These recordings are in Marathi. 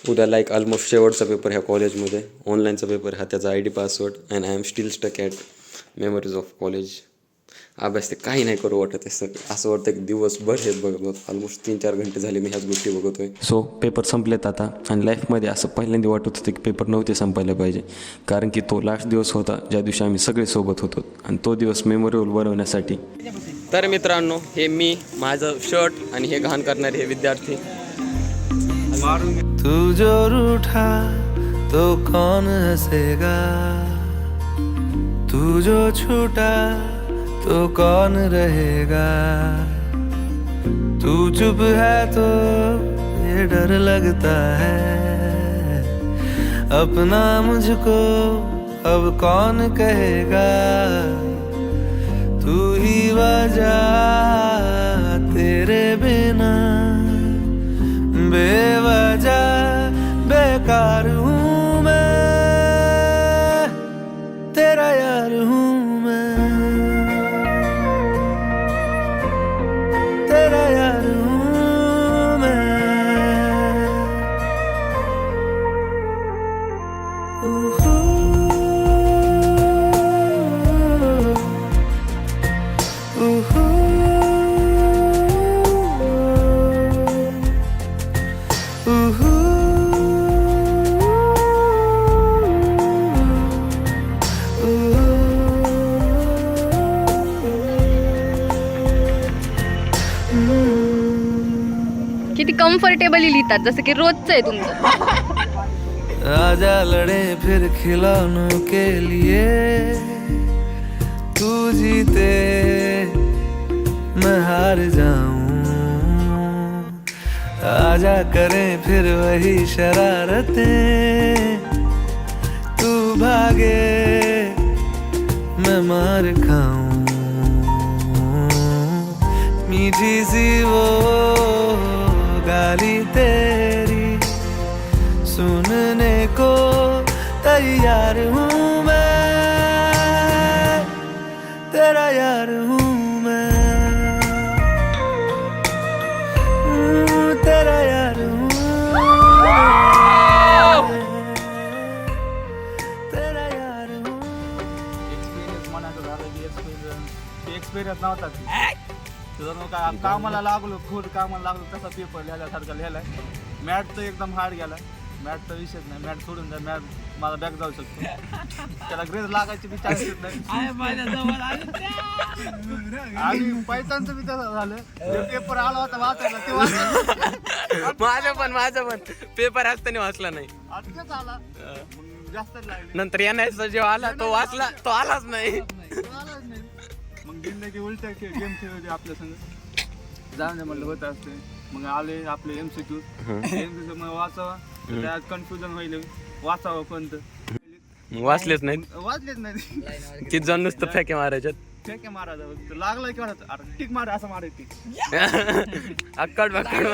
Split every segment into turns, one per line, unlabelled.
उद्या लाईक ऑलमोस्ट शेवटचा पेपर ह्या कॉलेजमध्ये ऑनलाईनचा पेपर हा त्याचा ID password and I am still stuck at memories of college. अभ्यास ते काही नाही करू वाटत आहे सर. असं वाटतं की दिवसभर हेच बघत ऑलमोस्ट 3-4 घंटे झाले मी ह्याच गोष्टी बघतोय. सो पेपर संपलेत आता आणि लाईफमध्ये असं पहिल्यांदा वाटत होतं की पेपर नव्हते संपायला पाहिजे, कारण की तो लास्ट दिवस होता ज्या दिवशी आम्ही सगळे सोबत होतो आणि तो दिवस मेमोरेबल बनवण्यासाठी. तर मित्रांनो, हे मी, माझं शर्ट आणि हे घाण करणारे हे विद्यार्थी.
तू जो रूठा तो कौन हंसेगा, तू जो छूटा तो कौन रहेगा, तू चुप है तो ये डर लगता है, अपना मुझको अब कौन कहेगा, तू ही वजह तेरे बिना बेवजह बेकार हूँ मैं, तेरा यार हूँ मैं, तेरा यार हूँ मैं.
किती कम्फर्टेबली लिहितात, जसं की रोजचं आहे तुमचं.
आजा लड़े फिर खिलौनों के लिए, तू जीते मैं हार जाऊं, आजा करें फिर वही शरारतें, तू भागे मैं मार खाऊं, मीठी सी वो गाली तेरी सुनने को तैयार हूँ मैं, तेरा यार हूँ मैं, तेरा यार हूँ तेरा यार हूँ.
एक्सपिरियन्स नव्हता तुझं काय कामाला लागलो, खूप कामाला लागलो तसा पेपर लिहायसारखा लिहायलाय. मॅथ तर एकदम हार्ड गेला, मॅथचा विषयच नाही. मॅथ सोडून जर मॅथ माझा बॅक जाऊ शकतो, त्याला ग्रेड लागायचे बी चान्सेस नाही. आणि पैशांचं बी तसं झालं, पेपर आला होता वाचायला ते वाचला.
माझं पण पेपर असताना वाचला नाही,
आजच आला जास्त लागले.
नंतर येण्याचा जेव्हा आला तो वाचला, तो आलाच नाही.
मग जिंदगी उलट गेम खेळते आपल्या संग, जाऊन दे म्हणलं होत असते. मग आले आपले MCQ मग वाचावा, त्यात कन्फ्युजन व्हायला वाचावं कोणतं,
वाचलेच नाहीत.
वाचलेच नाही.
किती जण नुसतं फेके मारायच्यात.
फेके मारायचं लागलं की वाटत अरे टिक मार असं मारायची.
अक्कड बक्कड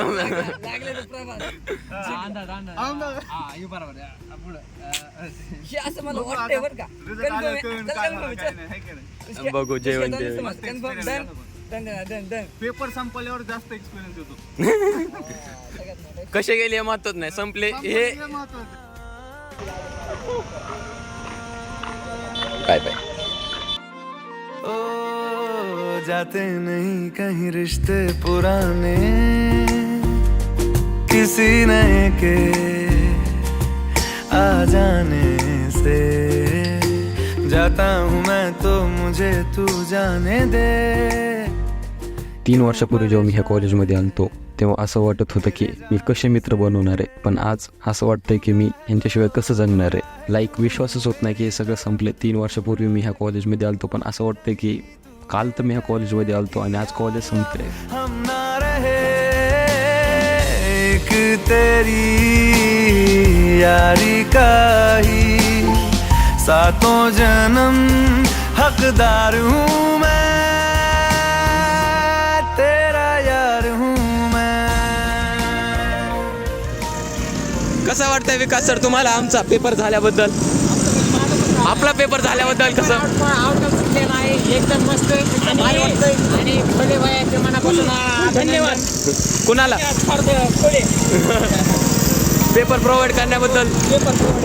बघू जेवण
पेपर संपल्यावर जास्त एक्सपिरियन्स येतो.
कसे गेले हे महत्वच नाही, संपले हे बाय बाय.
ओ जाते नहीं कहीं रिश्ते पुराने, किसी नए के आ जाने से, जाता हूँ मैं तो मुझे तू जाने दे.
3 वर्षापूर्वी जेव्हा मी ह्या कॉलेजमध्ये आलतो तेव्हा असं वाटत होतं की मी कसे मित्र बनवणार आहे, पण आज असं वाटतंय की मी यांच्याशिवाय कसं जगणार आहे. लाईक विश्वासच होत नाही की हे सगळं संपले. 3 वर्षापूर्वी मी ह्या कॉलेजमध्ये आलतो, पण असं वाटतंय की काल तर मी ह्या कॉलेजमध्ये आलतो आणि आज कॉलेज संपले.
हम ना रहे एक तेरी यारी का ही, सातों जन्म हकदार हूँ मैं, तेरा यार हूँ मैं.
कसं वाटतंय विकास सर तुम्हाला आमचा पेपर झाल्याबद्दल? आपला पेपर झाल्याबद्दल कसं?
एकदम मस्त आणि खोले वयाच्या मनापासून धन्यवाद.
कुणाला? पेपर प्रोव्हाइड करण्याबद्दल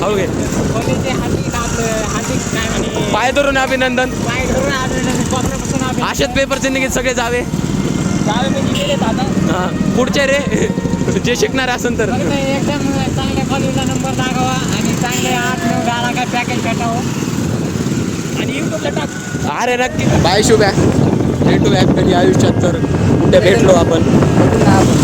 हो गे
कॉलेजचे हार्दिक आपलं हार्दिक काय म्हणे
पाय धरून अभिनंदन.
पाय धरून अभिनंदन कोपऱ्यापासून अभिनंदन.
असेच पेपरचे निघित सगळे जावे.
जावे म्हणजे गेलेत आता
हा पुढचे रे जे शिकणार असेल तर
फक्त एकदम चांगल्या कॉलेजला नंबर लागावा आणि चांगले 8-9-10 लाखात पॅकेज भेटावं आणि युट्यूबला टाक.
अरे नक्की. बाय शुभ्या. भेटू कधी आयुष्यात तर कुठे भेटलो आपण.